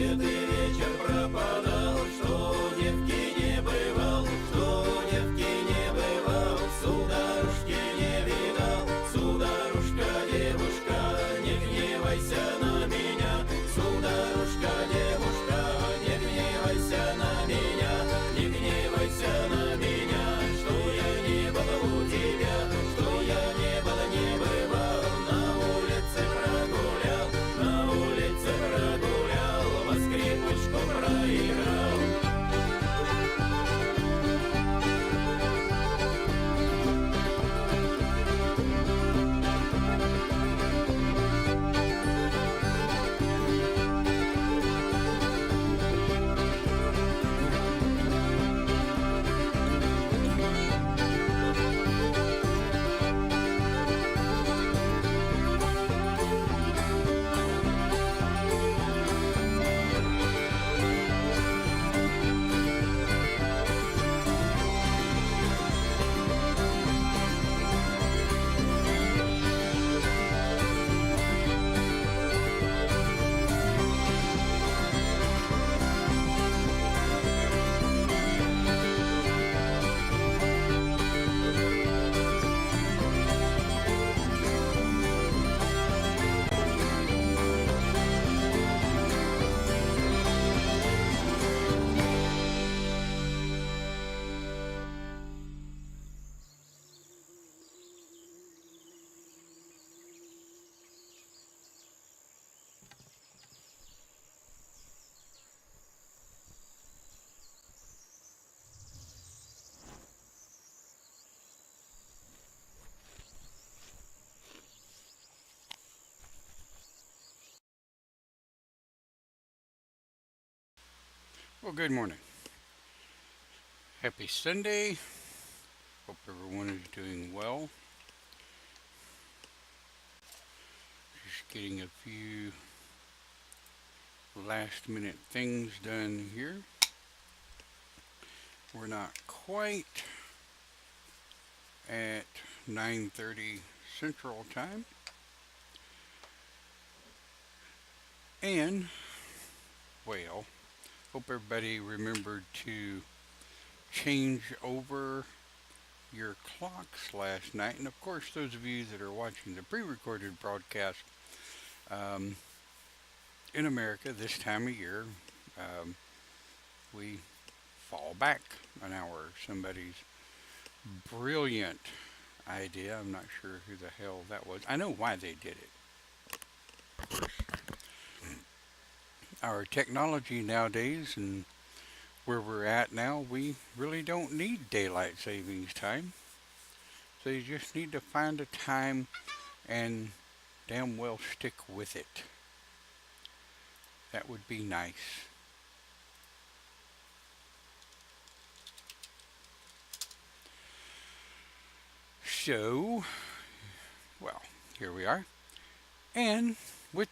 свет и вечер пропадал, что девки не бывал, что девки не бывал, сударушки не видал, сударушка, девушка, не гневайся на меня, сударушка, девушка, не гневайся на меня, не гневайся на меня, что я не был у тебя, что я не был, не бывал, на улице прогулял, на улице прогулял, во скрипочку проиграл. Well, good morning. Happy Sunday. Hope everyone is doing well. Just getting a few last minute things done here. We're not quite at 9:30 Central Time. And, well, hope everybody remembered to change over your clocks last night. And of course, those of you that are watching the pre-recorded broadcast, um, in America this time of year, um, we fall back an hour. Somebody's brilliant idea. I'm not sure who the hell that was. I know why they did it. Of course, our technology nowadays and where we're at now, we really don't need daylight savings time. So you just need to find a time and damn well stick with it. That would be nice. So, well, here we are. And with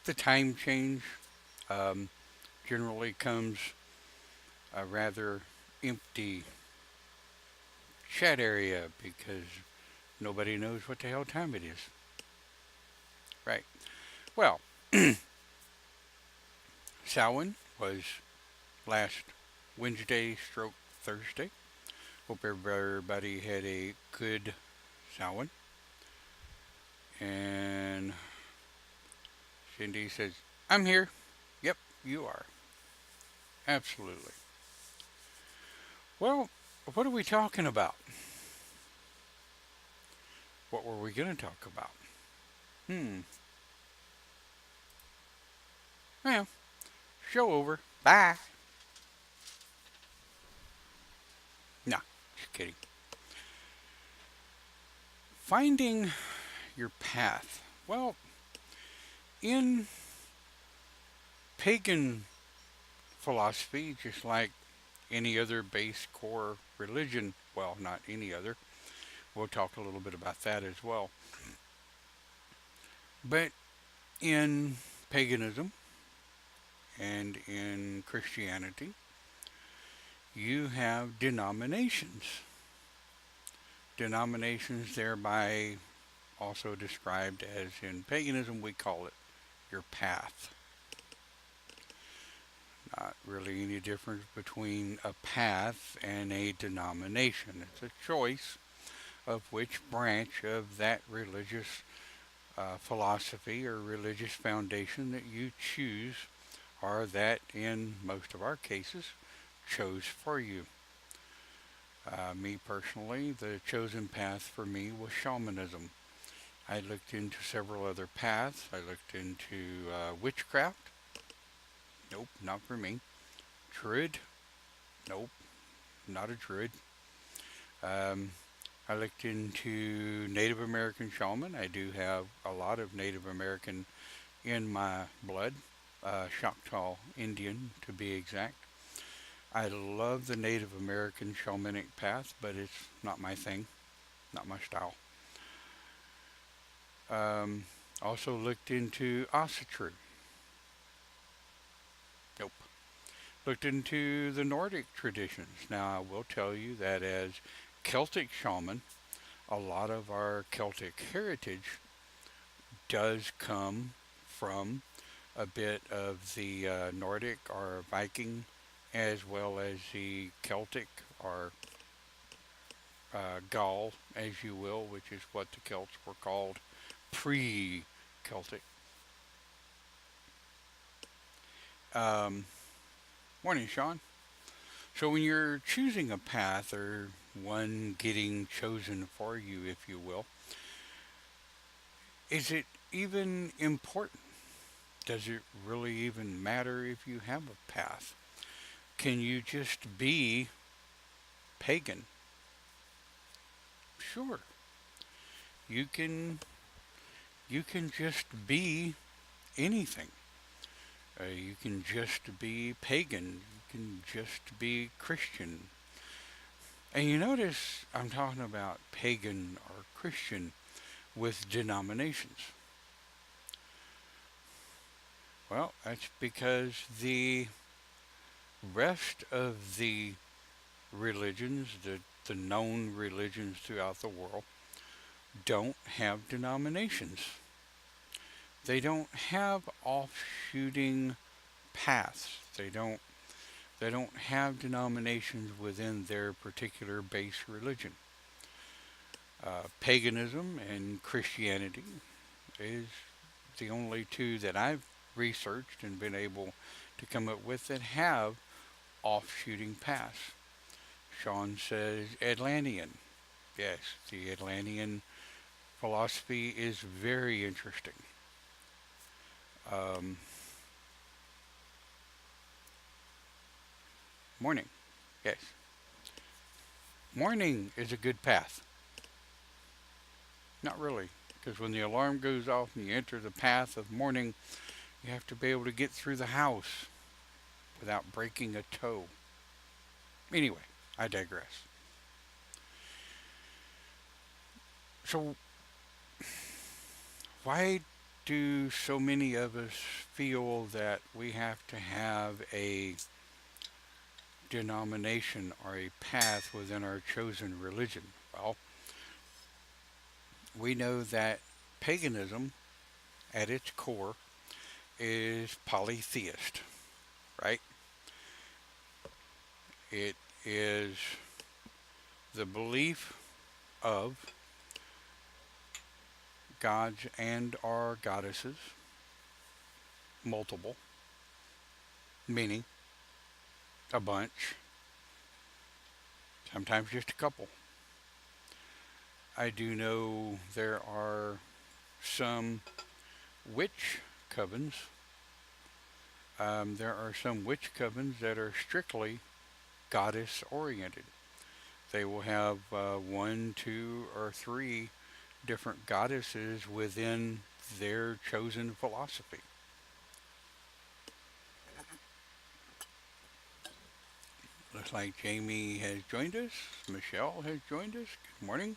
the time change, um, generally comes a rather empty chat area because nobody knows what the hell time it is. Right. Well, Samhain was last Wednesday stroke Thursday. Hope everybody had a good Samhain. And Cindy says, I'm here. Yep, you are. Absolutely. Well, what are we talking about? What were we going to talk about? Well, show over. Bye. No, just kidding. Finding your path. Well, in pagan philosophy, just like any other base core religion, well, not any other, we'll talk a little bit about that as well. But in paganism and in Christianity, you have denominations. Denominations thereby also described as in paganism we call it your path. Not really any difference between a path and a denomination. It's a choice of which branch of that religious philosophy or religious foundation that you choose, or that in most of our cases chose for you. Me personally, the chosen path for me was shamanism. I looked into several other paths. I looked into witchcraft. Nope, not for me. Druid. Nope, not a druid. Um, I looked into Native American shaman. I do have a lot of Native American in my blood, Choctaw Indian to be exact. I love the Native American shamanic path, but it's not my thing, not my style. Um, Also looked into Asatru. Nope. Looked into the Nordic traditions. Now, I will tell you that as Celtic shaman, a lot of our Celtic heritage does come from a bit of the Nordic or Viking, as well as the Celtic or Gaul, as you will, which is what the Celts were called pre-Celtic. Um, Morning, Sean. So when you're choosing a path or one getting chosen for you, if you will, is it even important? Does it really even matter if you have a path? Can you just be pagan? Sure. You can you can just be anything. You can just be pagan. You can just be Christian. And you notice I'm talking about pagan or Christian with denominations. Well, that's because the rest of the religions, the known religions throughout the world, don't have denominations. They don't have offshooting paths. They don't have denominations within their particular base religion. Paganism and Christianity is the only two that I've researched and been able to come up with that have offshooting paths. Sean says Atlantean. Yes, the Atlantean philosophy is very interesting. Um, Morning. Yes. Morning is a good path. Not really, because when the alarm goes off and you enter the path of morning, you have to be able to get through the house without breaking a toe. Anyway, I digress. So, why do so many of us feel that we have to have a denomination or a path within our chosen religion? Well, we know that paganism, at its core, is polytheist, right? It is the belief of gods and or goddesses, multiple, meaning a bunch, sometimes just a couple. I do know there are some witch covens. There are some witch covens that are strictly goddess oriented. They will have one, two, or three different goddesses within their chosen philosophy. Looks like Jamie has joined us. Michelle has joined us. Good morning.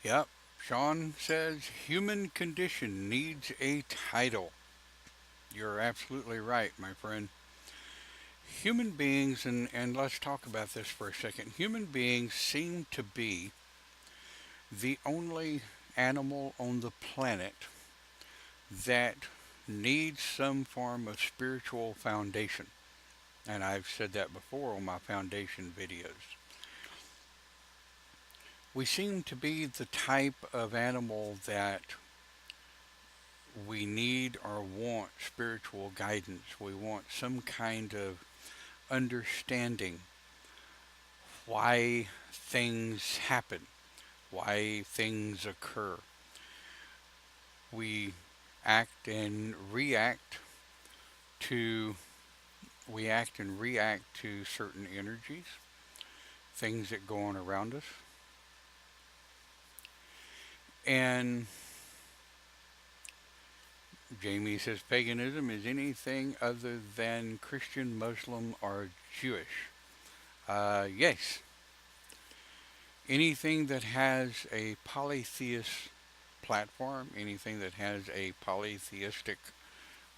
Yep. Sean says human condition needs a title. You're absolutely right, my friend. Human beings, and let's talk about this for a second. Human beings seem to be the only animal on the planet that needs some form of spiritual foundation. And I've said that before on my foundation videos. We seem to be the type of animal that we need or want spiritual guidance. We want some kind of understanding why things happen, why things occur. We act and react to we act and react to certain energies, things that go on around us. And Jamie says paganism is anything other than Christian, Muslim, or Jewish. Yes, anything that has a polytheist platform, anything that has a polytheistic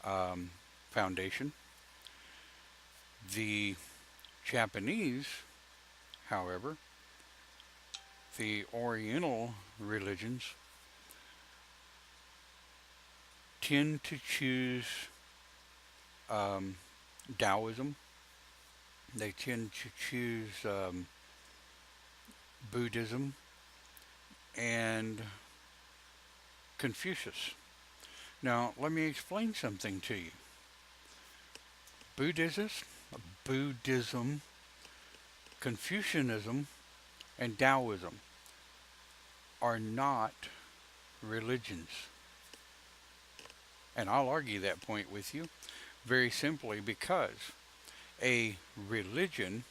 um, foundation. The Japanese, however, the Oriental religions tend to choose um, Taoism. They tend to choose Buddhism and Confucius. Now, let me explain something to you. Buddhism, Buddhism, Confucianism, and Taoism are not religions. And I'll argue that point with you very simply because a religion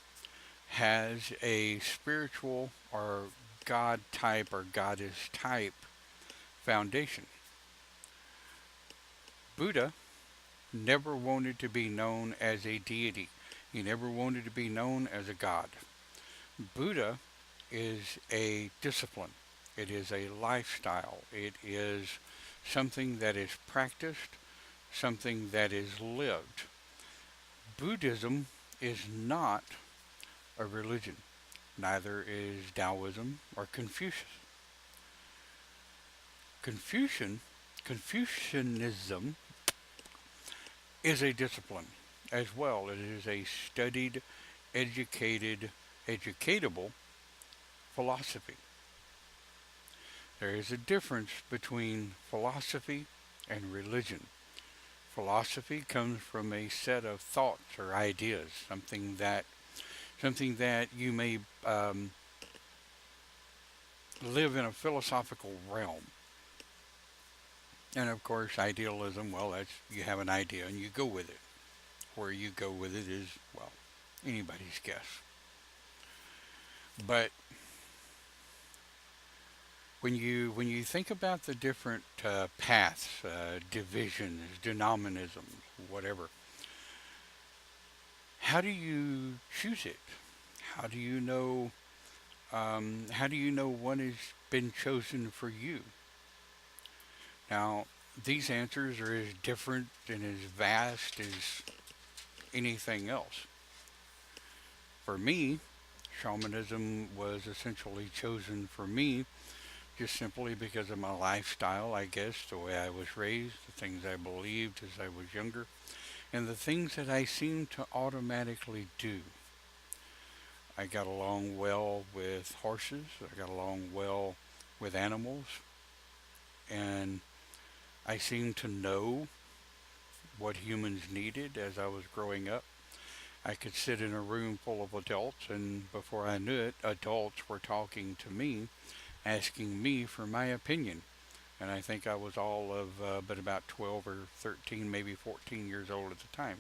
has a spiritual or God type or goddess type foundation. Buddha never wanted to be known as a deity. He never wanted to be known as a god. Buddha is a discipline. It is a lifestyle. It is something that is practiced, something that is lived. Buddhism is not a religion. Neither is Taoism or Confucius. Confucianism is a discipline as well. It is a studied, educated, educatable philosophy. There is a difference between philosophy and religion. Philosophy comes from a set of thoughts or ideas, something that you may live in a philosophical realm. And of course, idealism, well, that's you have an idea and you go with it. Where you go with it is, well, anybody's guess. But when you think about the different paths, divisions, denominations, whatever, how do you choose it? How do you know? How do you know one has been chosen for you? Now, these answers are as different and as vast as anything else. For me, shamanism was essentially chosen for me just simply because of my lifestyle, I guess, the way I was raised, the things I believed as I was younger, and the things that I seemed to automatically do. I got along well with horses, I got along well with animals, and I seemed to know what humans needed as I was growing up. I could sit in a room full of adults, and before I knew it, adults were talking to me, asking me for my opinion. And I think I was all of but about 12 or 13, maybe 14 years old at the time.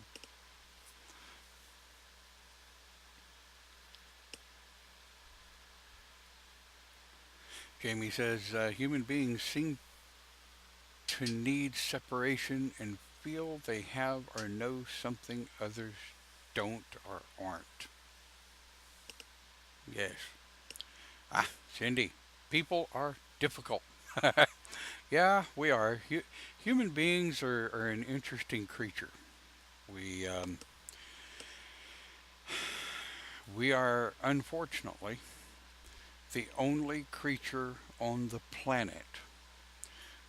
Jamie says, human beings seem to need separation and feel they have or know something others don't or aren't. Yes. Ah, Cindy, people are difficult. Yeah, we are. Human beings are an interesting creature. We we are unfortunately the only creature on the planet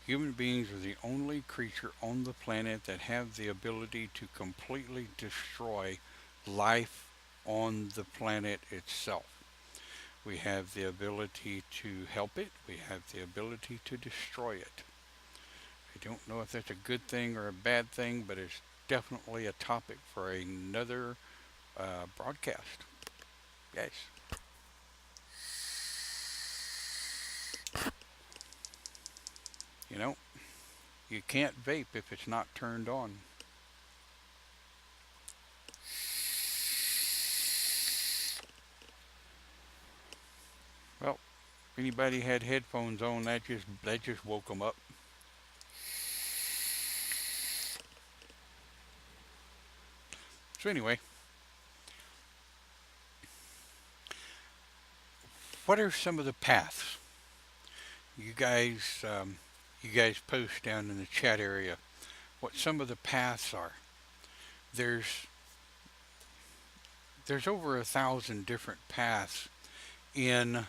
Human beings are the only creature on the planet that have the ability to completely destroy life on the planet itself. We have the ability to help it. We have the ability to destroy it. I don't know if that's a good thing or a bad thing, but it's definitely a topic for another broadcast. Yes. You know, you can't vape if it's not turned on. Well, if anybody had headphones on, that just woke them up. So anyway, what are some of the paths? You guys, you guys post down in the chat area what some of the paths are. There's there's over 1,000 different paths in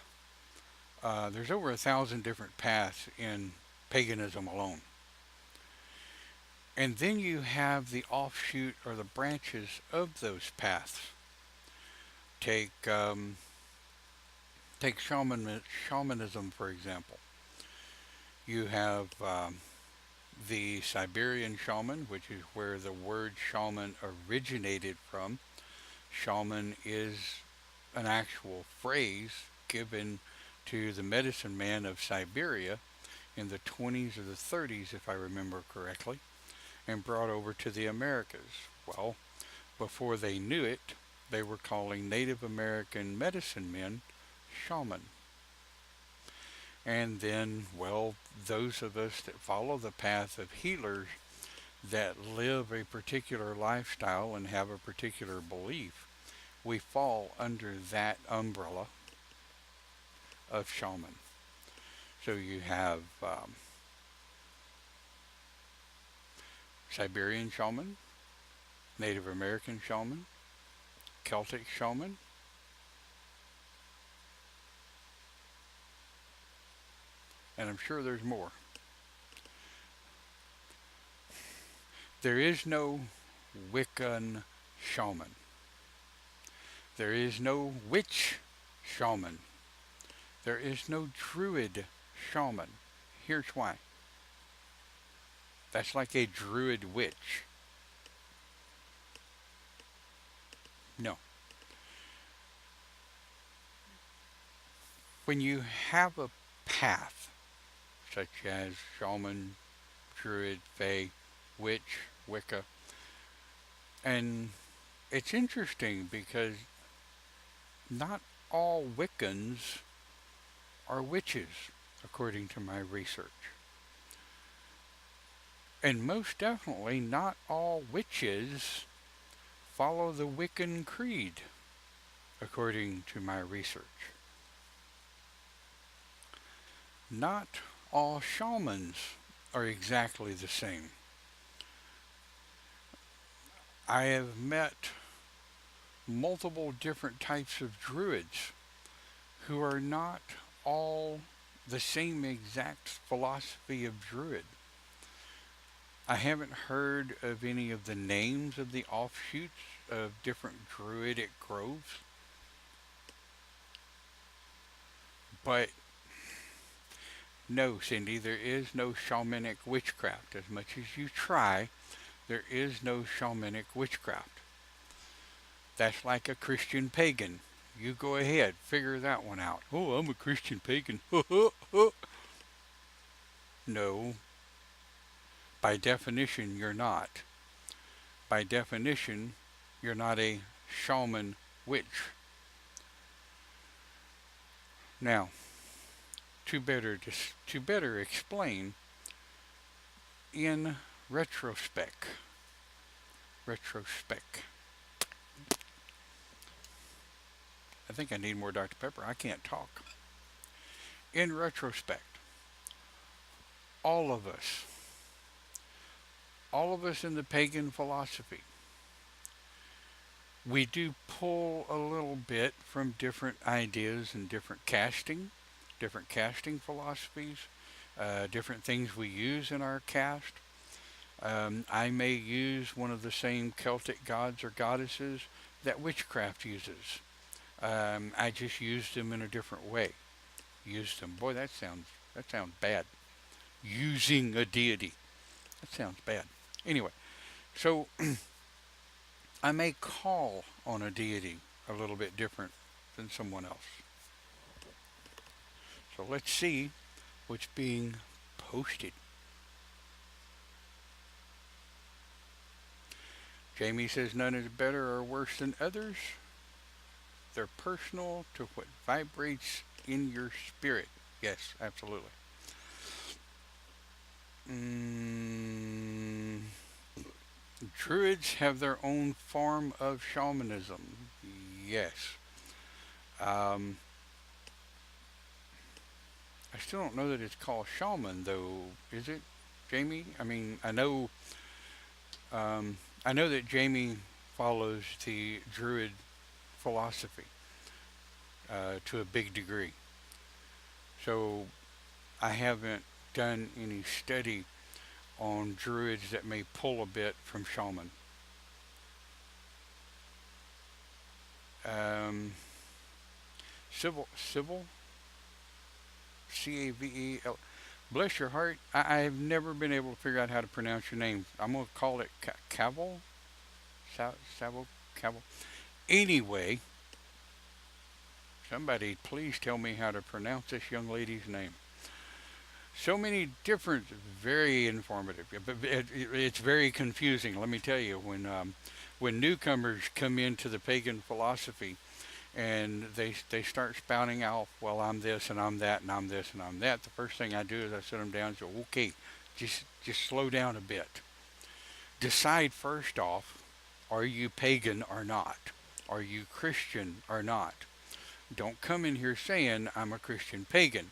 there's over 1,000 different paths in paganism alone. And then you have the offshoot or the branches of those paths. Take take shamanism for example. You have the Siberian shaman, which is where the word shaman originated from. Shaman is an actual phrase given to the medicine man of Siberia in the 20s or the 30s, if I remember correctly, and brought over to the Americas. Well, before they knew it, they were calling Native American medicine men shaman. And then, well, those of us that follow the path of healers that live a particular lifestyle and have a particular belief, we fall under that umbrella of shaman. So you have Siberian shaman, Native American shaman, Celtic shaman, and I'm sure there's more. There is no Wiccan shaman. There is no witch shaman. There is no druid shaman. Here's why. That's like a druid witch. No. When you have a path, such as shaman, druid, fae, witch, Wicca, and it's interesting because not all Wiccans are witches, according to my research. And most definitely not all witches follow the Wiccan creed, according to my research. Not all shamans are exactly the same. I have met multiple different types of druids who are not all the same exact philosophy of druid. I haven't heard of any of the names of the offshoots of different druidic groves, but no, Cindy, there is no shamanic witchcraft. As much as you try, there is no shamanic witchcraft. That's like a Christian pagan. You go ahead, figure that one out. Oh, I'm a Christian pagan. No, by definition, you're not. By definition, you're not a shaman witch. Now, to better explain, in retrospect, I think I need more Dr. Pepper. I can't talk. In retrospect, all of us in the pagan philosophy, we do pull a little bit from different ideas and different casting philosophies, different things we use in our cast. I may use one of the same Celtic gods or goddesses that witchcraft uses. I just used them in a different way. Used them. Boy, that sounds bad. Using a deity. That sounds bad. Anyway, so I may call on a deity a little bit different than someone else. So let's see what's being posted. Jamie says none is better or worse than others. They're personal to what vibrates in your spirit. Yes, absolutely. Mm, Druids have their own form of shamanism. Yes. Um, I still don't know that it's called shaman, though. Is it, Jamie? I mean, I know that Jamie follows the Druid philosophy to a big degree. So I haven't done any study on Druids that may pull a bit from shaman. Um, civil, Cavell. Bless your heart. I have never been able to figure out how to pronounce your name. I'm gonna call it Cavill. Saville, Cavill. Anyway, somebody please tell me how to pronounce this young lady's name. So many different, very informative. It's very confusing. Let me tell you, when newcomers come into the pagan philosophy and they start spouting out, well, I'm this and I'm that and I'm this and I'm that. The first thing I do is I sit them down and say, okay, just slow down a bit. Decide first off, are you pagan or not? Are you Christian or not? Don't come in here saying I'm a Christian pagan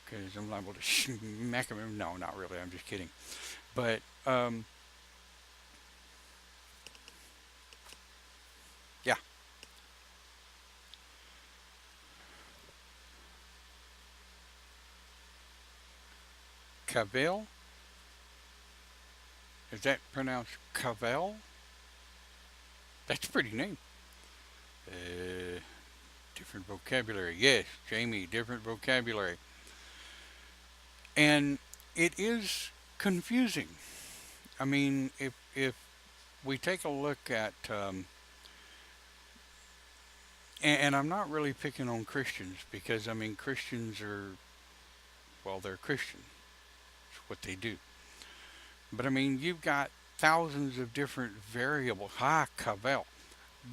because I'm liable to smack them. No, not really. I'm just kidding. But yeah, Cavell. Is that pronounced Cavell? That's a pretty name. Uh, Different vocabulary. Yes, Jamie, different vocabulary. And it is confusing. I mean, if we take a look at, and I'm not really picking on Christians because I mean Christians are, well, they're Christian. It's what they do. But I mean, you've got thousands of different variables. Cavell.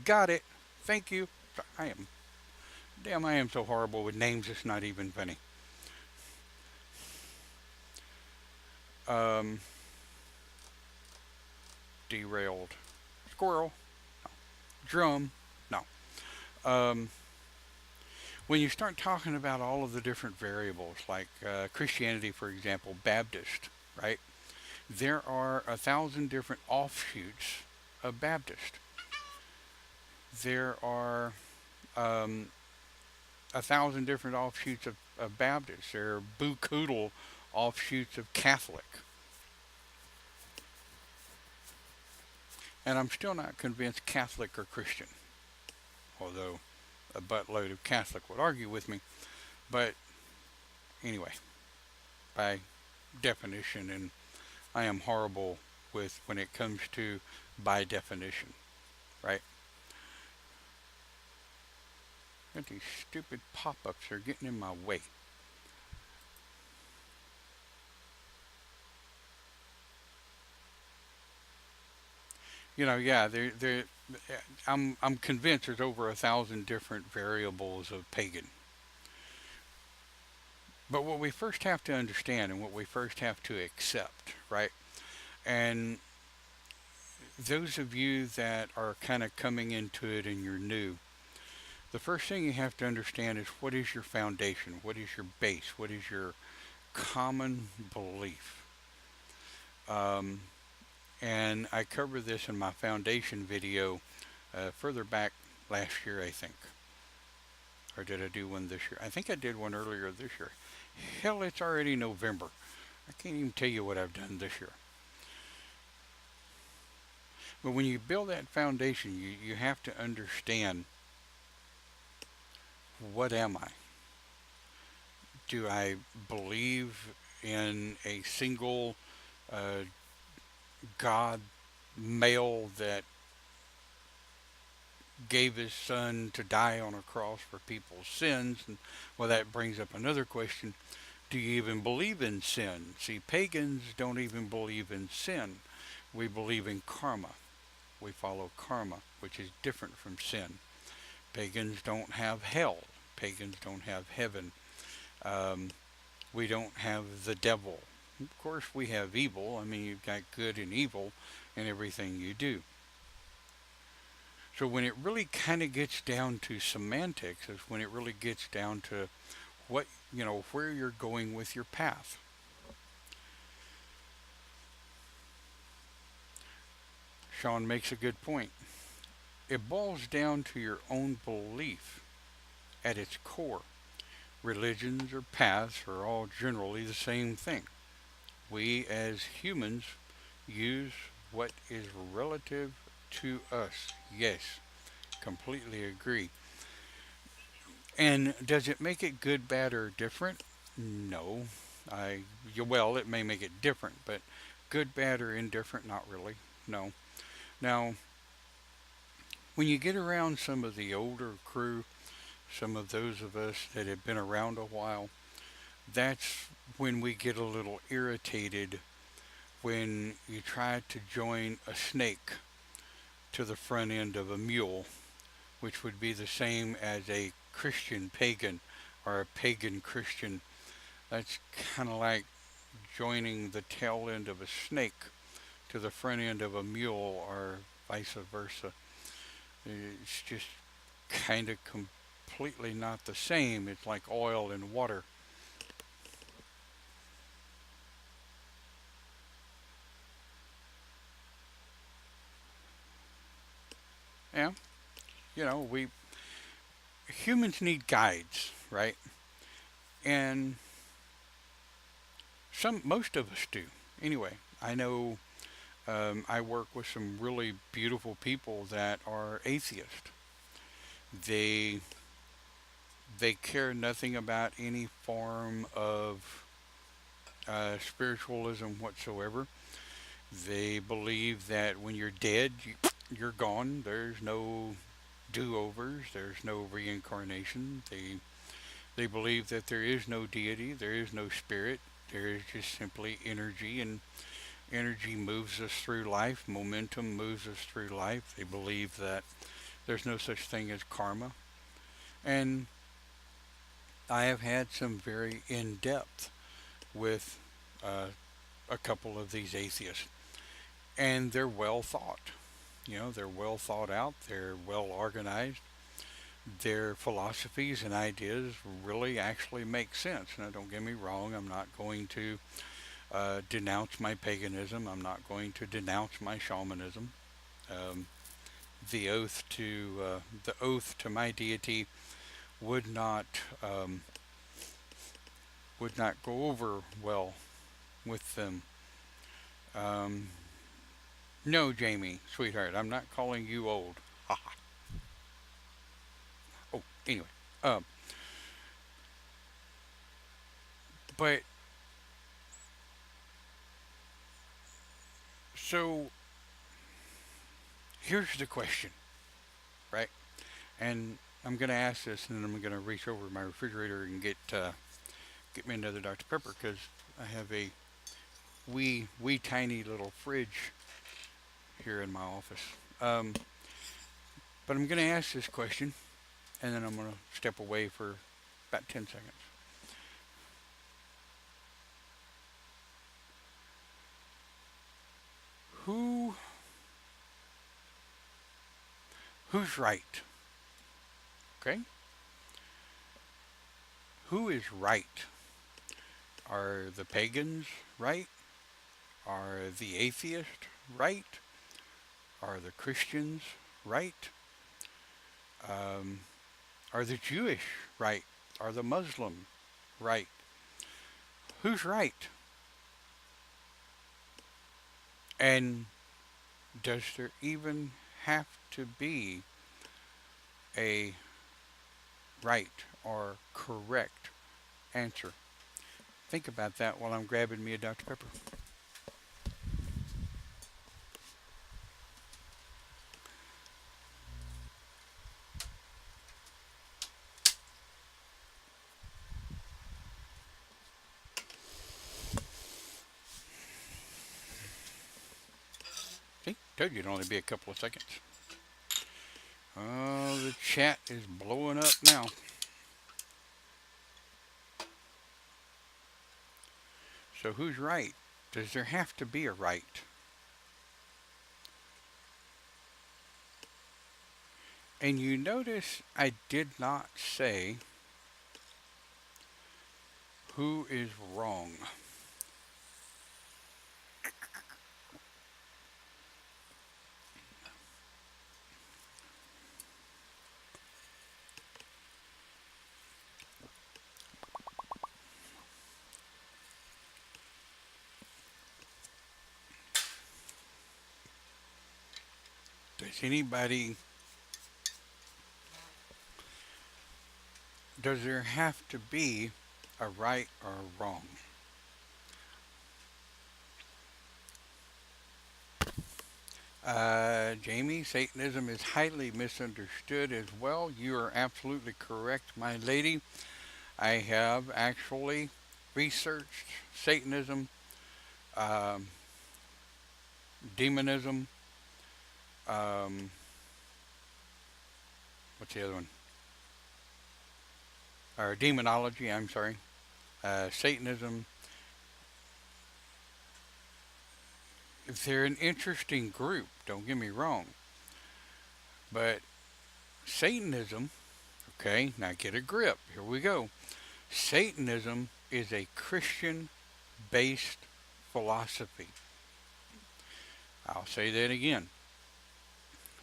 Got it. Thank you. I am, damn, I am so horrible with names, it's not even funny. Um, Derailed. Squirrel. No. Drum. No. Um, when you start talking about all of the different variables, like Christianity, for example, Baptist, right? There are 1,000 different offshoots of Baptist. There are um, 1,000 different offshoots of Baptist. There are boo-koodle offshoots of Catholic. And I'm still not convinced Catholic or Christian, although a buttload of Catholic would argue with me. But anyway, by definition, and I am horrible with when it comes to by definition, right? And these stupid pop-ups are getting in my way. Yeah, I'm convinced there's over 1,000 different variables of pagan. But what we first have to understand and what we first have to accept, right? And those of you that are kind of coming into it and you're new, the first thing you have to understand is what is your foundation? What is your base? What is your common belief? Um, and I covered this in my foundation video further back last year, I think. Or did I do one this year? I think I did one earlier this year. Hell, it's already November. I can't even tell you what I've done this year. But when you build that foundation, you have to understand, what am I? Do I believe in a single uh, God male that gave his son to die on a cross for people's sins? And well, that brings up another question. Do you even believe in sin? See, pagans don't even believe in sin. We believe in karma. We follow karma, which is different from sin. Pagans don't have hell. Pagans don't have heaven. Um, we don't have the devil. Of course, we have evil. I mean, you've got good and evil in everything you do. So when it really kind of gets down to semantics, is when it really gets down to what, where you're going with your path. Sean makes a good point. It boils down to your own belief at its core. Religions or paths are all generally the same thing. We as humans use what is relative to us. Yes, completely agree. And does it make it good, bad, or different? No. Well, it may make it different, but good, bad, or indifferent, not really. No. Now, when you get around some of the older crew, some of those of us that have been around a while, that's when we get a little irritated when you try to join a snake to the front end of a mule, which would be the same as a Christian pagan or a pagan Christian. That's kind of like joining the tail end of a snake to the front end of a mule or vice versa. It's just kind of completely not the same. It's like oil and water. Yeah, we humans need guides, right? And most of us do. Anyway, I know I work with some really beautiful people that are atheist. They they care nothing about any form of spiritualism whatsoever. They believe that when you're dead, you're gone. There's no do-overs. There's no reincarnation. They believe that there is no deity. There is no spirit. There is just simply energy, and energy moves us through life. Momentum moves us through life. They believe that there's no such thing as karma. And I have had some very in-depth with uh, a couple of these atheists, and they're well thought. They're well thought out. They're well organized. Their philosophies and ideas really actually make sense. Now, don't get me wrong. I'm not going to denounce my paganism. I'm not going to denounce my shamanism. Um, the oath to my deity would not um, would not go over well with them. Um, no, Jamie, sweetheart, I'm not calling you old. Oh, anyway, um, but so here's the question, right? And I'm gonna ask this, and then I'm gonna reach over my refrigerator and get me another Dr. Pepper because I have a wee tiny little fridge here in my office. Um, but I'm gonna ask this question, and then I'm gonna step away for about 10 seconds. Who who's right? Okay, who is right? Are the pagans right? Are the atheists right? Are the Christians right? Um, are the Jewish right? Are the Muslim right? Who's right? And does there even have to be a right or correct answer? Think about that while I'm grabbing me a Dr. Pepper. See, told you it'd only be a couple of seconds. Oh, the chat is blowing up now. So who's right? Does there have to be a right? And you notice I did not say who is wrong. Does there have to be a right or a wrong? Jamie, Satanism is highly misunderstood as well. You are absolutely correct, my lady. I have actually researched Satanism, um, demonism, um, what's the other one? Or demonology, I'm sorry. Satanism. They're an interesting group, don't get me wrong. But Satanism, okay, now get a grip. Here we go. Satanism is a Christian based philosophy. I'll say that again.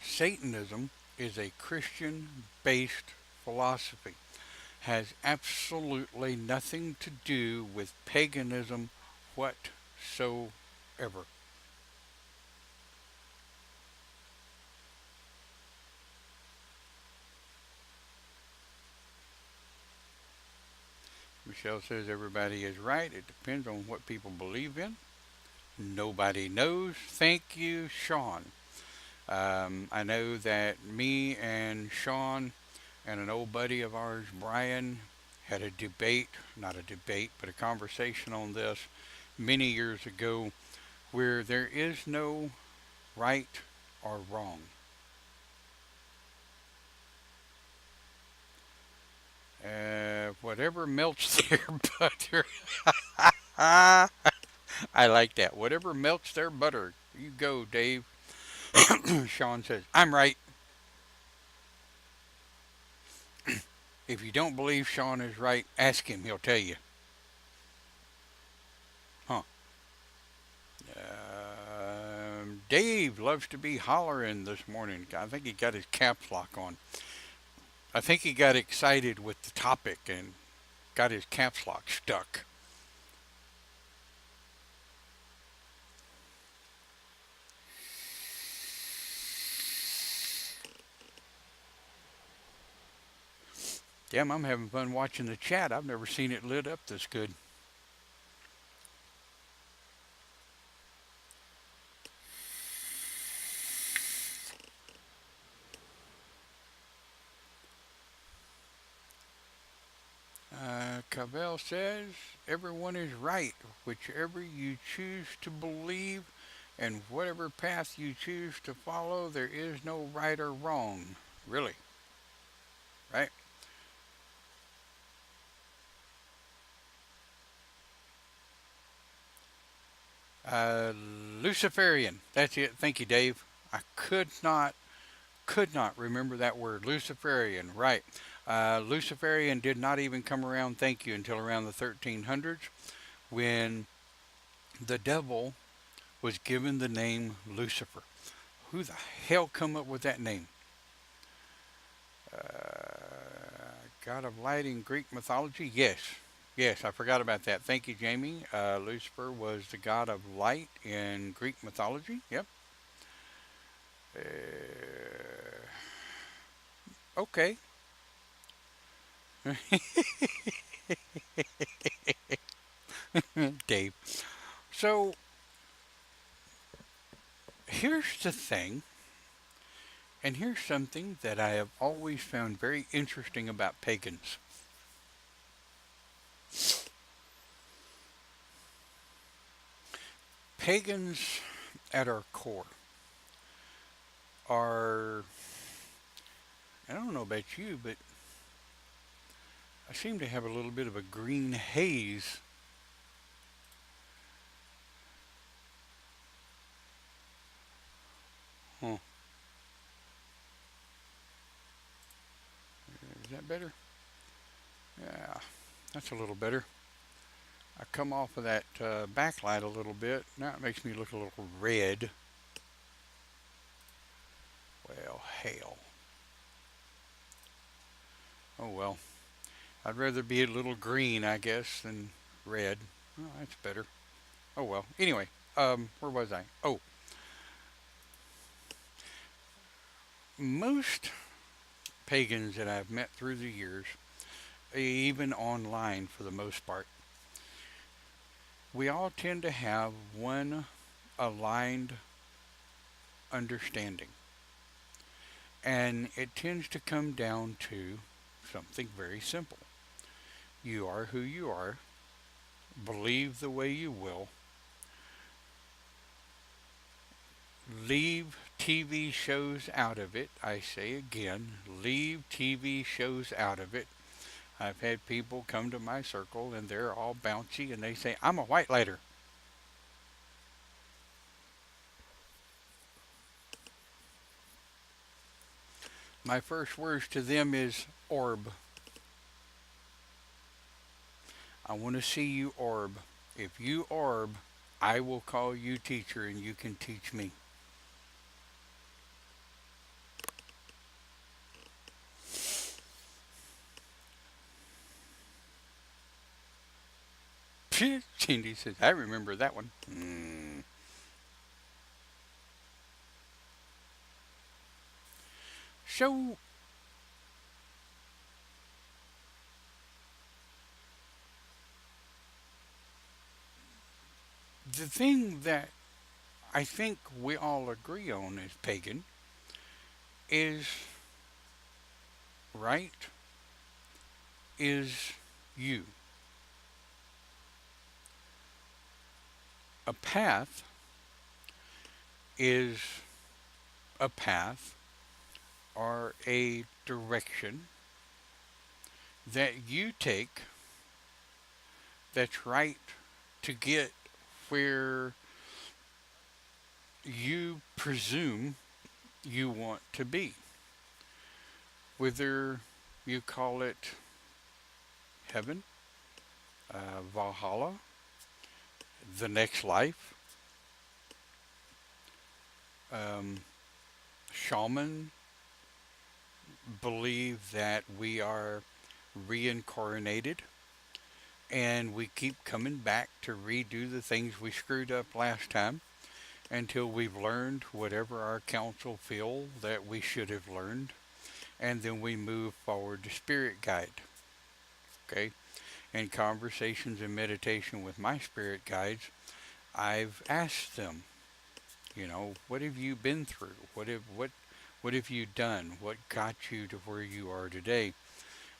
Satanism is a Christian based philosophy. Has absolutely nothing to do with paganism whatsoever. Michelle says everybody is right. It depends on what people believe in. Nobody knows. Thank you, Sean. I know that me and Sean and an old buddy of ours, Brian, had a debate, not a debate, but a conversation on this many years ago where there is no right or wrong. Whatever melts their butter. I like that. Whatever melts their butter. You go, Dave. Sean says, I'm right. If you don't believe Sean is right, ask him. He'll tell you. Huh. Dave loves to be hollering this morning. I think he got his caps lock on. I think he got excited with the topic and got his caps lock stuck. Damn, I'm having fun watching the chat. I've never seen it lit up this good. Cavell says, everyone is right, whichever you choose to believe and whatever path you choose to follow, there is no right or wrong. Really? Right? Uh, Luciferian. That's it. Thank you, Dave. I could not remember that word. Luciferian. Right. Luciferian did not even come around, thank you, until around the 1300s when the devil was given the name Lucifer. Who the hell come up with that name? God of light in Greek mythology? Yes. Yes, I forgot about that. Thank you, Jamie. Lucifer was the god of light in Greek mythology. Yep. Okay. Dave. So here's the thing, and here's something that I have always found very interesting about pagans. Pagans, at our core, are, I don't know about you, but I seem to have a little bit of a green haze. Huh. Is that better? Yeah, that's a little better. I come off of that backlight a little bit. Now it makes me look a little red. Well, hell. Oh well. I'd rather be a little green, I guess, than red. Oh, that's better. Oh well. Anyway, where was I? Oh, most pagans that I've met through the years, even online for the most part, we all tend to have one aligned understanding. And it tends to come down to something very simple. You are who you are, believe the way you will, leave TV shows out of it. I say again, leave TV shows out of it. I've had people come to my circle and they're all bouncy and they say, I'm a white lighter. My first words to them is orb. I want to see you orb. If you orb, I will call you teacher and you can teach me. Cindy says, I remember that one. So, the thing that I think we all agree on as pagan is right is you. A path is a path or a direction that you take that's right to get where you presume you want to be. Whether you call it heaven, Valhalla, the next life, um, shaman believe that we are reincarnated and we keep coming back to redo the things we screwed up last time until we've learned whatever our council feel that we should have learned, and then we move forward to spirit guide. Okay? In conversations and meditation with my spirit guides, I've asked them, what have you been through? What have you done? What got you to where you are today?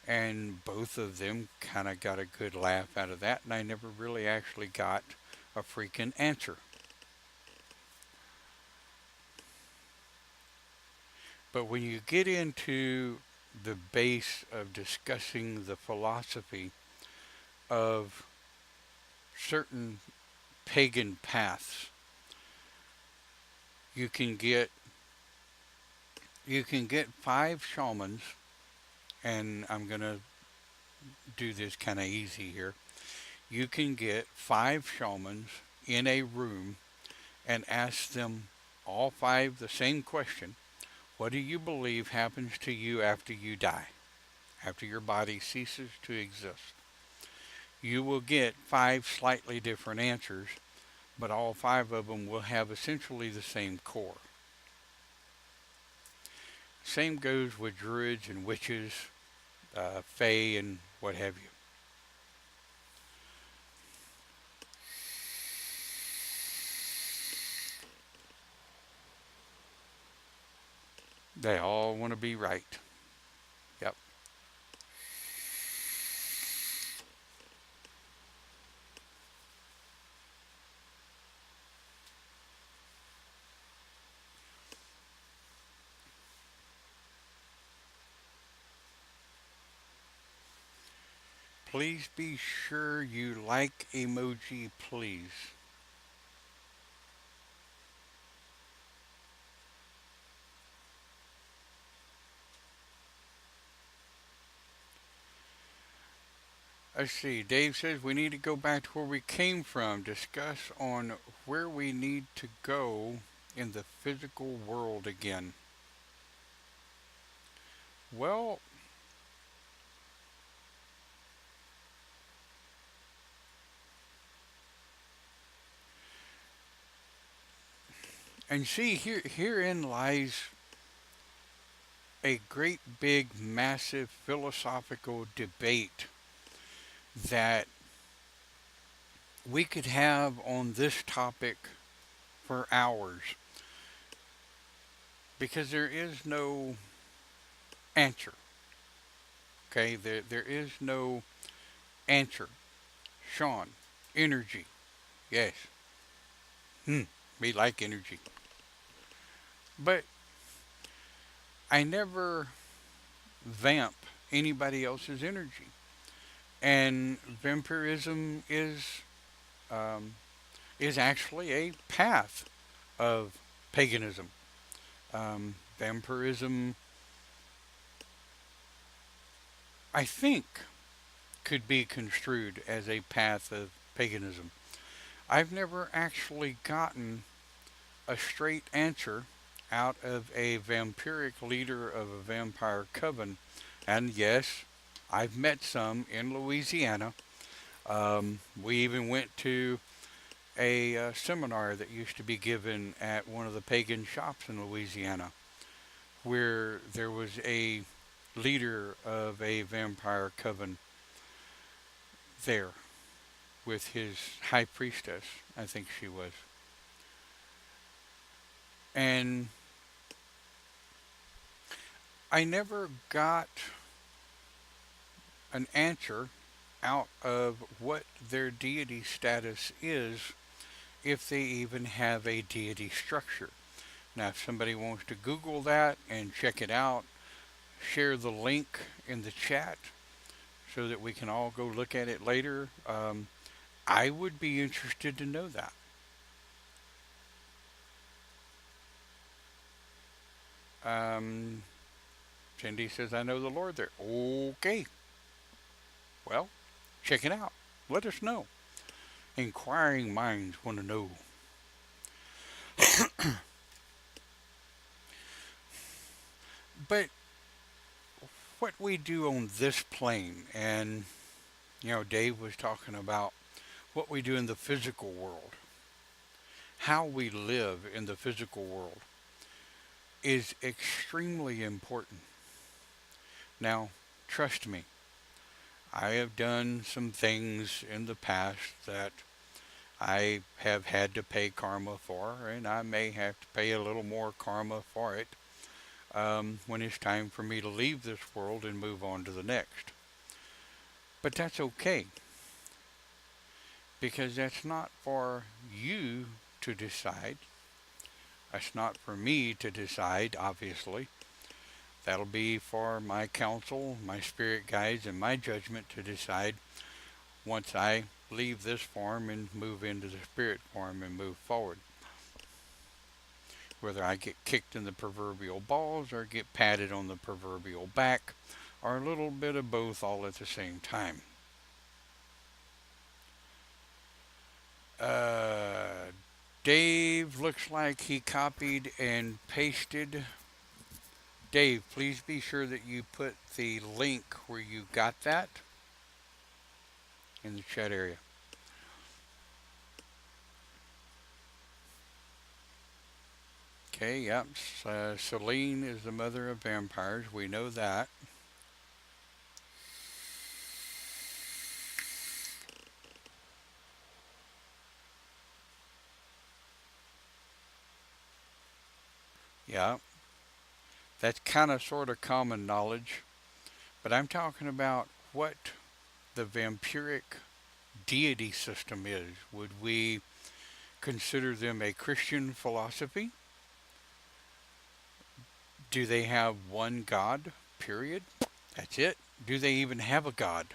And both of them kind of got a good laugh out of that, and I never really actually got a freaking answer. But when you get into the base of discussing the philosophy of certain pagan paths, you can get five shamans, and I'm gonna do this kind of easy here. You can get five shamans in a room and ask them all five the same question. What do you believe happens to you after you die? After your body ceases to exist? you will get 5 slightly different answers, but all 5 of them will have essentially the same core. Same goes with druids and witches, fae, and what have you. They all want to be right. Yep. Please be sure you like emoji, please. Let's see. Dave says we need to go back to where we came from. Discuss on where we need to go in the physical world again. Well, and see herein lies a great big massive philosophical debate that we could have on this topic for hours because there is no answer. Okay, there is no answer. Sean, energy. Yes. We like energy. But I never vamp anybody else's energy. And vampirism um, is actually a path of paganism. Vampirism, I think, could be construed as a path of paganism. I've never actually gotten a straight answer out of a vampiric leader of a vampire coven. And yes, I've met some in Louisiana. We even went to a seminar that used to be given at one of the pagan shops in Louisiana, where there was a leader of a vampire coven there with his high priestess, I think she was. And I never got an answer out of what their deity status is, if they even have a deity structure. Now, if somebody wants to Google that and check it out, share the link in the chat so that we can all go look at it later. I would be interested to know that. Um, Cindy says, I know the Lord there. Okay. Well, check it out. Let us know. Inquiring minds want to know. But what we do on this plane, and Dave was talking about what we do in the physical world, how we live in the physical world, is extremely important. Now, trust me, I have done some things in the past that I have had to pay karma for, and I may have to pay a little more karma for it when it's time for me to leave this world and move on to the next. But that's okay, because that's not for you to decide. That's not for me to decide, obviously. That'll be for my counsel, my spirit guides, and my judgment to decide once I leave this form and move into the spirit form and move forward. Whether I get kicked in the proverbial balls or get patted on the proverbial back, or a little bit of both all at the same time. Dave looks like he copied and pasted. Dave, please be sure that you put the link where you got that. in the chat area. Okay, yep. Selene is the mother of vampires. We know that. Yeah, that's kind of sort of common knowledge. But I'm talking about what the vampiric deity system is. Would we consider them a Christian philosophy? Do they have one God, period? That's it. Do they even have a God?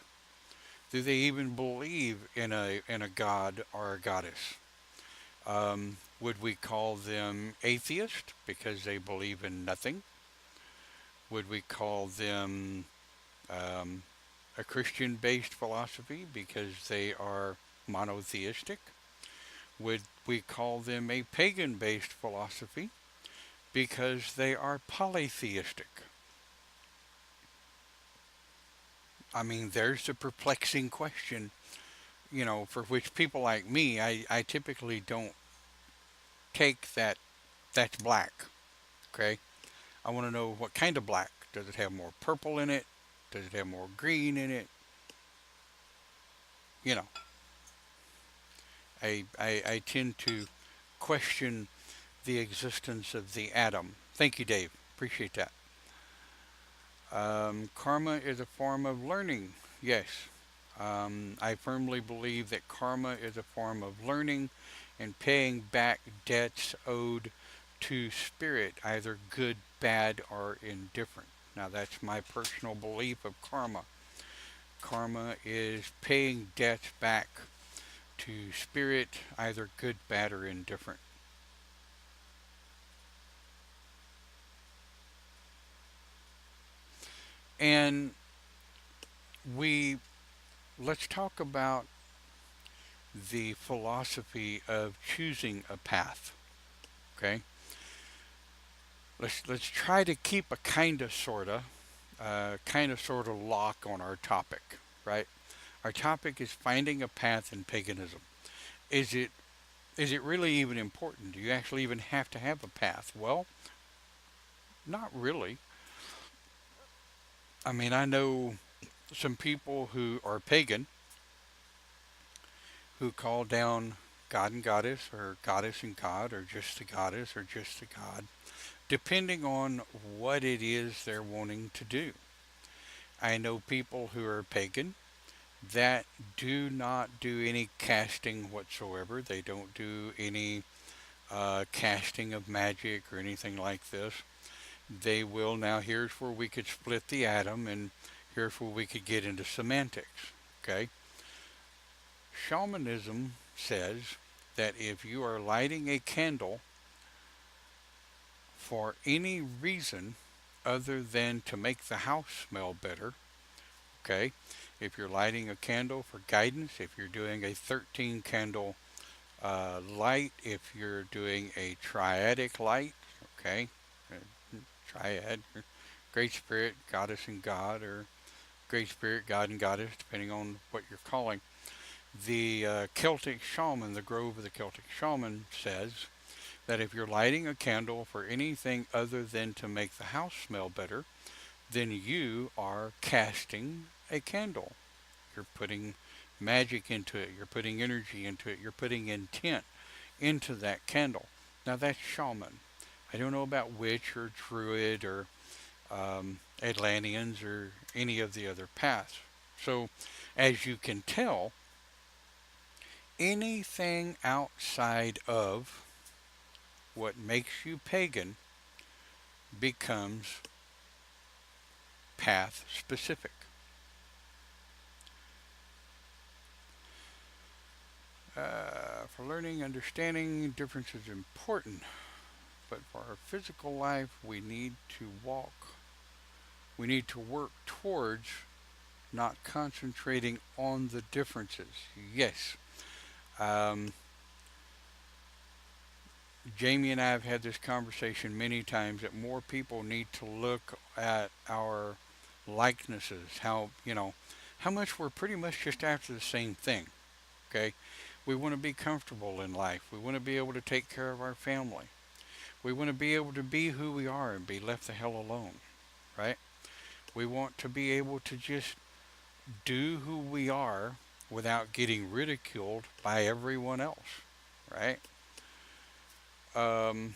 Do they even believe in a god or a goddess? Would we call them atheist because they believe in nothing? Would we call them um, a Christian based philosophy because they are monotheistic? Would we call them a pagan based philosophy because they are polytheistic? I mean, there's the perplexing question, for which people like me, I typically don't take that's black, okay? I want to know what kind of black. Does it have more purple in it? Does it have more green in it? You know, I tend to question the existence of the atom. Thank you, Dave. Appreciate that. Karma is a form of learning. Yes. I firmly believe that karma is a form of learning and paying back debts owed to spirit, either good, bad, or indifferent. Now, that's my personal belief of karma. Karma is paying debts back to spirit, either good, bad, or indifferent. And we let's talk about the philosophy of choosing a path. Okay, let's try to keep a kind of sort of lock on our topic. Right, our topic is finding a path in paganism. Is it is it really even important? Do you actually even have to have a path? Well, not really. I mean, I know some people who are pagan who call down God and Goddess, or Goddess and God, or just the Goddess, or just the God, depending on what it is they're wanting to do. I know people who are pagan that do not do any casting whatsoever. They don't do any casting of magic or anything like this. They will, now here's where we could split the atom, and here's where we could get into semantics. Okay? Shamanism says that if you are lighting a candle for any reason other than to make the house smell better, okay, if you're lighting a candle for guidance, if you're doing a 13 candle light, if you're doing a triadic light, okay, triad, Great Spirit, Goddess and God, or Great Spirit, God and Goddess, depending on what you're calling. The Celtic shaman, the Grove of the Celtic Shaman, says that if you're lighting a candle for anything other than to make the house smell better, then you are casting a candle. You're putting magic into it, you're putting energy into it, you're putting intent into that candle. Now that's shaman. I don't know about witch or druid or Atlanteans or any of the other paths. So, as you can tell, anything outside of what makes you pagan becomes path specific. For learning, understanding, difference is important, but for our physical life, we need to work towards not concentrating on the differences. Yes. Um, Jamie and I have had this conversation many times that more people need to look at our likenesses, how much we're pretty much just after the same thing. Okay? We want to be comfortable in life. We want to be able to take care of our family. We want to be able to be who we are and be left the hell alone, right? We want to be able to just do who we are without getting ridiculed by everyone else, right? Um,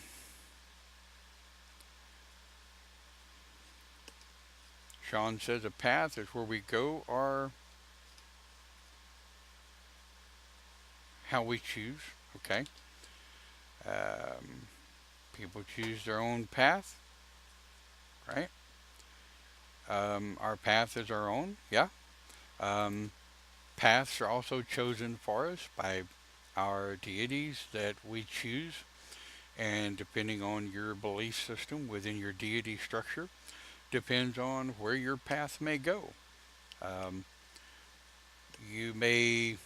Sean says a path is where we go or how we choose. Okay. Um, People choose their own path, right? Our path is our own. Yeah. Um, Paths are also chosen for us by our deities that we choose, and depending on your belief system within your deity structure, depends on where your path may go. Um, you may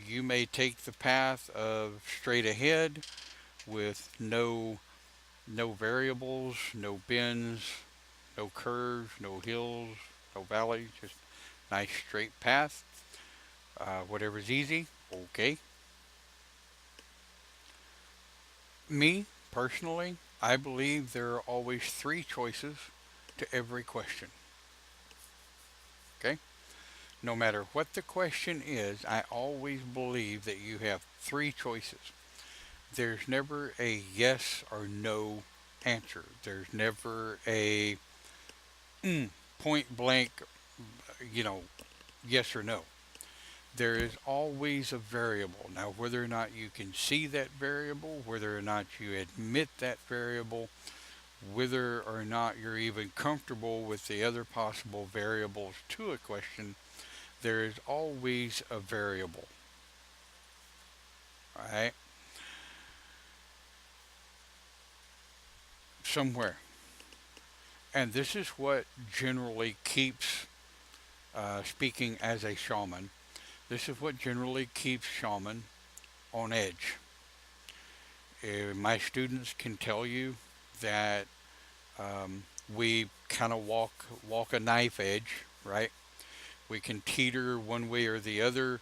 you may take the path of straight ahead with no variables, no bends, no curves, no hills, no valleys, just nice straight path. Whatever's easy, okay. Me personally, I believe there are always three choices to every question. Okay? No matter what the question is, I always believe that you have three choices. There's never a yes or no answer. There's never a point blank, you know, yes or no. There is always a variable. Now, whether or not you can see that variable, whether or not you admit that variable, whether or not you're even comfortable with the other possible variables to a question, there is always a variable. All right? Somewhere. And this is what generally keeps, speaking as a shaman, this is what generally keeps shaman on edge. My students can tell you that we kind of walk a knife edge, right? We can teeter one way or the other,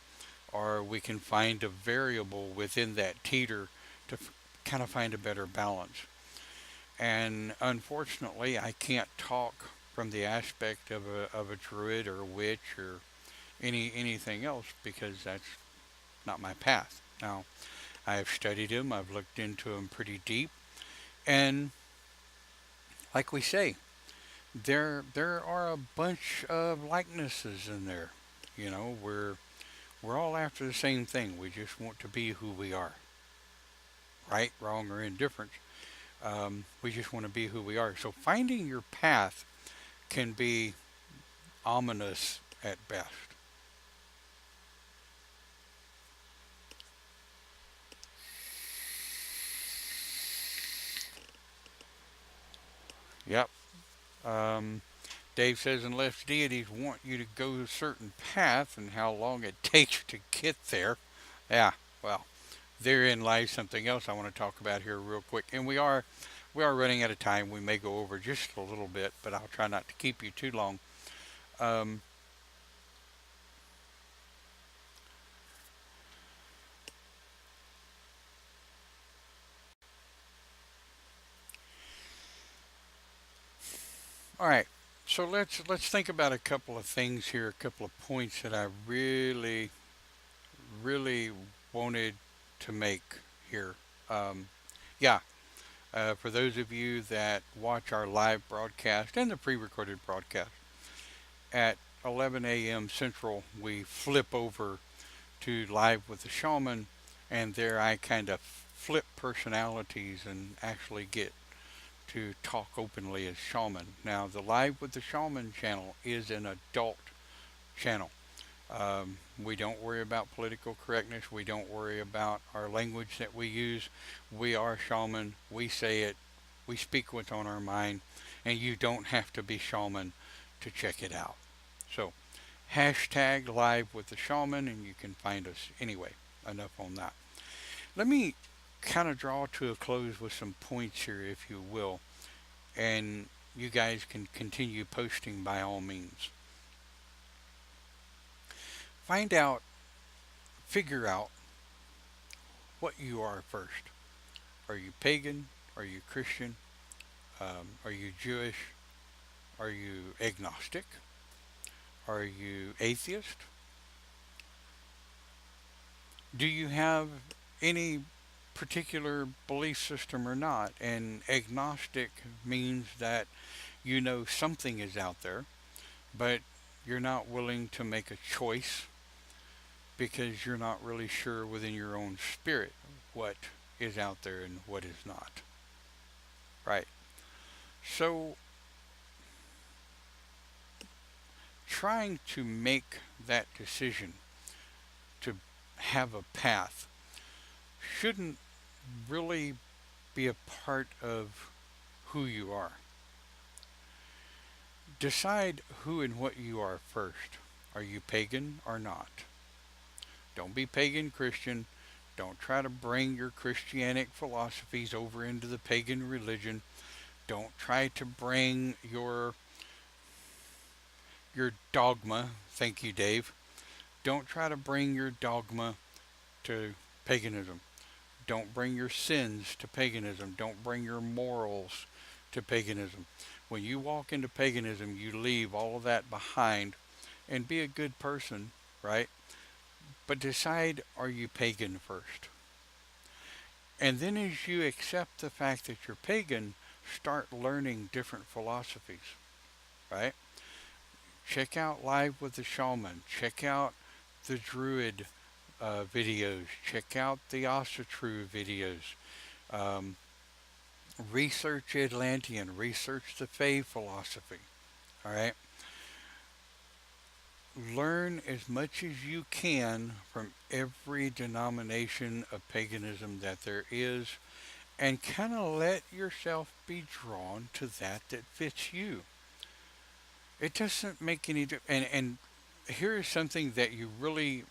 or we can find a variable within that teeter to kind of find a better balance. And unfortunately, I can't talk from the aspect of a druid or a witch or anything else because that's not my path. Now, I have studied him, I've looked into him pretty deep, and like we say, there are a bunch of likenesses in there. You know, we're all after the same thing. We just want to be who we are, right, wrong, or indifferent. We just want to be who we are. So finding your path can be ominous at best. Yep. Um, Dave says unless deities want you to go a certain path and how long it takes to get there. Yeah, well, therein lies something else I want to talk about here real quick. And we are running out of time. We may go over just a little bit, but I'll try not to keep you too long. Um, all right. So let's think about a couple of things here, a couple of points that I really wanted to make here. Um, yeah, for those of you that watch our live broadcast and the pre-recorded broadcast at 11 a.m. Central, we flip over to live with the shaman, and there I kind of flip personalities and actually get to talk openly as shaman. Now, the live with the shaman channel is an adult channel. We don't worry about political correctness. We don't worry about our language that we use. We are shaman. We say it. We speak what's on our mind. And you don't have to be shaman to check it out. So, hashtag live with the shaman, and you can find us anyway. Enough on that. Let me kind of draw to a close with some points here, if you will. And you guys can continue posting by all means. find out, figure out what you are first. Are you pagan? Are you Christian? Are you Jewish? Are you agnostic? Are you atheist? Do you have any particular belief system or not? And agnostic means that you know something is out there, but you're not willing to make a choice because you're not really sure within your own spirit what is out there and what is not. Right. So, trying to make that decision to have a path shouldn't really be a part of who you are. Decide who and what you are first. Are you pagan or not? Don't be pagan Christian. Don't try to bring your Christianic philosophies over into the pagan religion. Don't try to bring your dogma. Thank you, Dave. Don't try to bring your dogma to paganism. Don't bring your sins to paganism. Don't bring your morals to paganism. When you walk into paganism, you leave all of that behind and be a good person, right? But decide, are you pagan first? And then as you accept the fact that you're pagan, start learning different philosophies, right? Check out Live with the Shaman. Check out the Druid videos. Check out the Asatru videos. Um, Research Atlantean. Research the Fae philosophy. All right. Learn as much as you can from every denomination of paganism that there is, and kind of let yourself be drawn to that fits you. It doesn't make any difference. And here is something that you really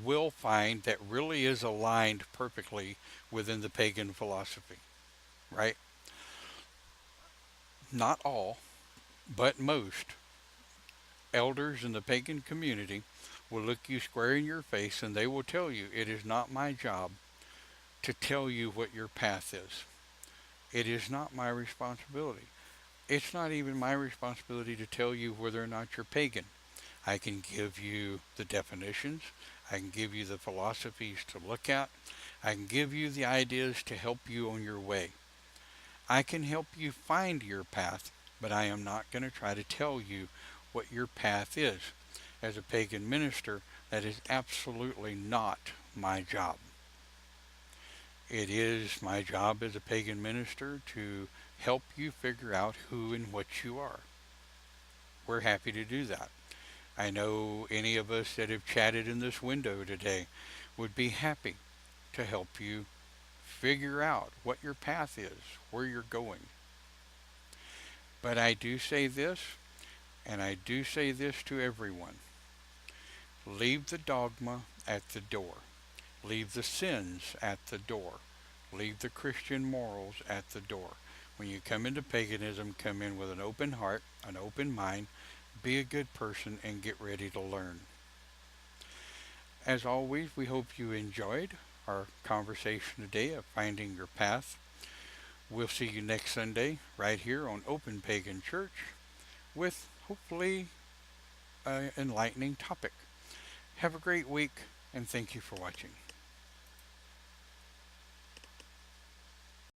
will find that really is aligned perfectly within the pagan philosophy, right? Not all, but most elders in the pagan community will look you square in your face and they will tell you, it is not my job to tell you what your path is. It is not my responsibility. It's not even my responsibility to tell you whether or not you're pagan. I can give you the definitions. I can give you the philosophies to look at. I can give you the ideas to help you on your way. I can help you find your path, but I am not going to try to tell you what your path is. As a pagan minister, that is absolutely not my job. It is my job as a pagan minister to help you figure out who and what you are. We're happy to do that. I know any of us that have chatted in this window today would be happy to help you figure out what your path is, where you're going. But I do say this, and I do say this to everyone. Leave the dogma at the door. Leave the sins at the door. Leave the Christian morals at the door. When you come into paganism, come in with an open heart, an open mind, be a good person, and get ready to learn. As always, we hope you enjoyed our conversation today of finding your path. We'll see you next Sunday right here on Open Pagan Church with hopefully an enlightening topic. Have a great week, and thank you for watching.